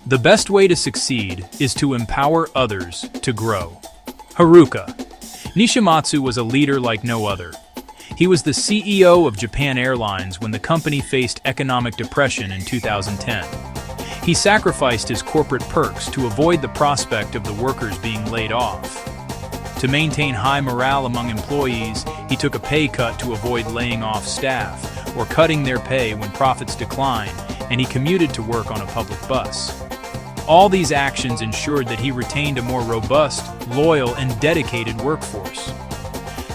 The best way to succeed is to empower others to grow. Haruka Nishimatsu was a leader like no other. He was the CEO of Japan Airlines when the company faced economic depression in 2010. He sacrificed his corporate perks to avoid the prospect of the workers being laid off. To maintain high morale among employees, he took a pay cut to avoid laying off staff or cutting their pay when profits declined, and he commuted to work on a public bus. All these actions ensured that he retained a more robust, loyal, and dedicated workforce.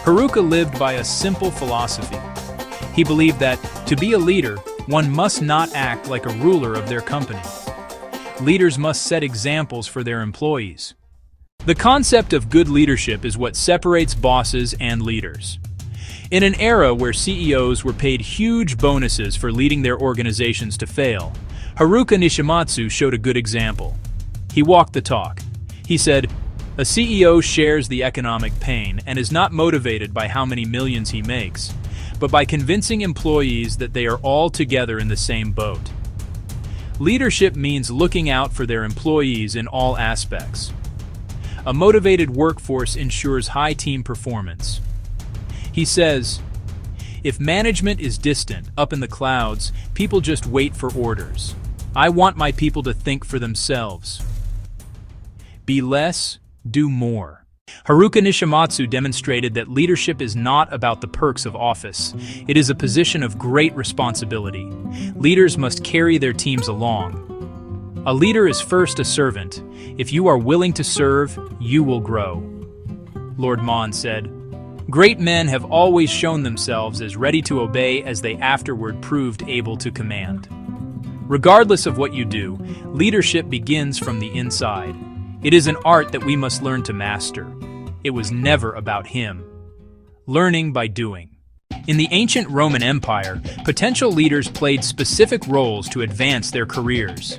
Haruka lived by a simple philosophy. He believed that, to be a leader, one must not act like a ruler of their company. Leaders must set examples for their employees. The concept of good leadership is what separates bosses and leaders. In an era where CEOs were paid huge bonuses for leading their organizations to fail, Haruka Nishimatsu showed a good example. He walked the talk. He said, "A CEO shares the economic pain and is not motivated by how many millions he makes, but by convincing employees that they are all together in the same boat." Leadership means looking out for their employees in all aspects. A motivated workforce ensures high team performance. He says, "If management is distant, up in the clouds, people just wait for orders. I want my people to think for themselves. Be less, do more." Haruka Nishimatsu demonstrated that leadership is not about the perks of office. It is a position of great responsibility. Leaders must carry their teams along. A leader is first a servant. If you are willing to serve, you will grow. Lord Mon said, "Great men have always shown themselves as ready to obey as they afterward proved able to command." Regardless of what you do, leadership begins from the inside. It is an art that we must learn to master. It was never about him. Learning by doing. In the ancient Roman Empire, potential leaders played specific roles to advance their careers.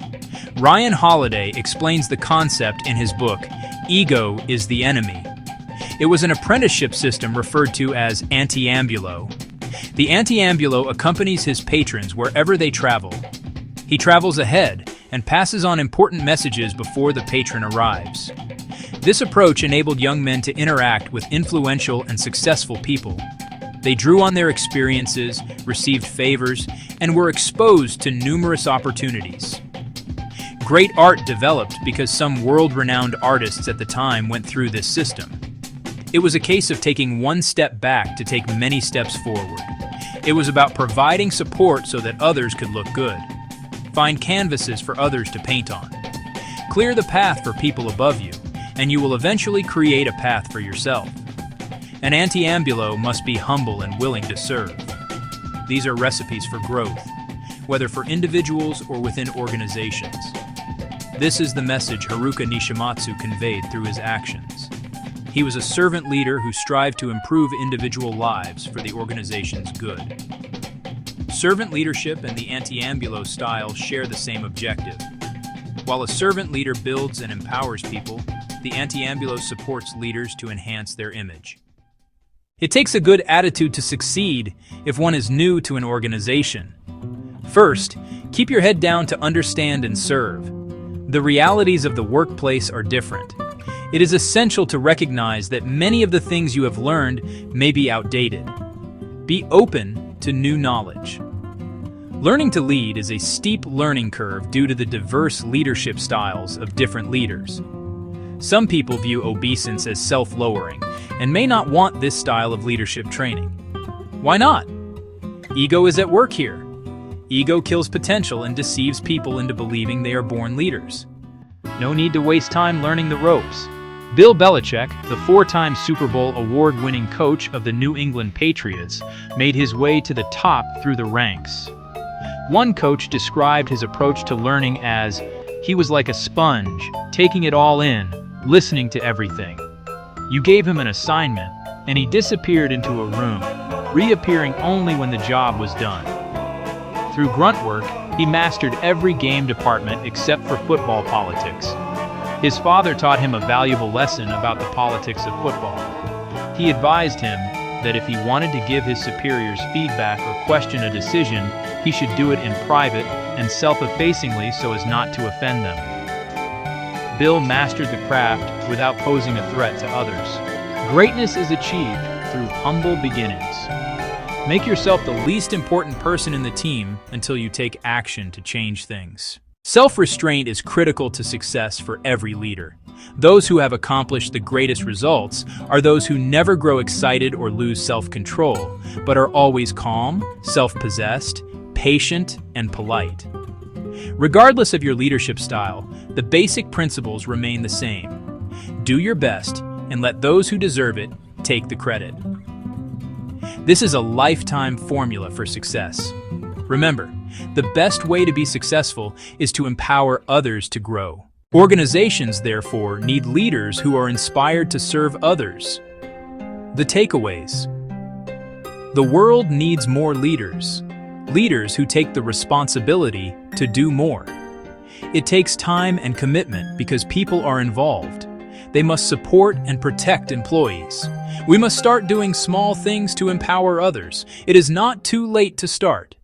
Ryan Holiday explains the concept in his book, Ego is the Enemy. It was an apprenticeship system referred to as antiambulo. The antiambulo accompanies his patrons wherever they travel. He travels ahead and passes on important messages before the patron arrives. This approach enabled young men to interact with influential and successful people. They drew on their experiences, received favors, and were exposed to numerous opportunities. Great art developed because some world-renowned artists at the time went through this system. It was a case of taking one step back to take many steps forward. It was about providing support so that others could look good. Find canvases for others to paint on. Clear the path for people above you, and you will eventually create a path for yourself. An antiambulo must be humble and willing to serve. These are recipes for growth, whether for individuals or within organizations. This is the message Haruka Nishimatsu conveyed through his actions. He was a servant leader who strived to improve individual lives for the organization's good. Servant leadership and the antiambulo style share the same objective. While a servant leader builds and empowers people, the antiambulo supports leaders to enhance their image. It takes a good attitude to succeed if one is new to an organization. First, keep your head down to understand and serve. The realities of the workplace are different. It is essential to recognize that many of the things you have learned may be outdated. Be open to new knowledge. Learning to lead is a steep learning curve due to the diverse leadership styles of different leaders. Some people view obeisance as self-lowering and may not want this style of leadership training. Why not? Ego is at work here. Ego kills potential and deceives people into believing they are born leaders. No need to waste time learning the ropes. Bill Belichick, the four-time Super Bowl award-winning coach of the New England Patriots, made his way to the top through the ranks. One coach described his approach to learning as, he was like a sponge, taking it all in, listening to everything. You gave him an assignment, and he disappeared into a room, reappearing only when the job was done. Through grunt work, he mastered every game department except for football politics. His father taught him a valuable lesson about the politics of football. He advised him that if he wanted to give his superiors feedback or question a decision, he should do it in private and self-effacingly so as not to offend them. Bill mastered the craft without posing a threat to others. Greatness is achieved through humble beginnings. Make yourself the least important person in the team until you take action to change things. Self-restraint is critical to success for every leader. Those who have accomplished the greatest results are those who never grow excited or lose self-control, but are always calm, self-possessed, patient, and polite. Regardless of your leadership style, the basic principles remain the same. Do your best and let those who deserve it take the credit. This is a lifetime formula for success. Remember, the best way to be successful is to empower others to grow. Organizations, therefore, need leaders who are inspired to serve others. The takeaways. The world needs more leaders. Leaders who take the responsibility to do more. It takes time and commitment because people are involved. They must support and protect employees. We must start doing small things to empower others. It is not too late to start.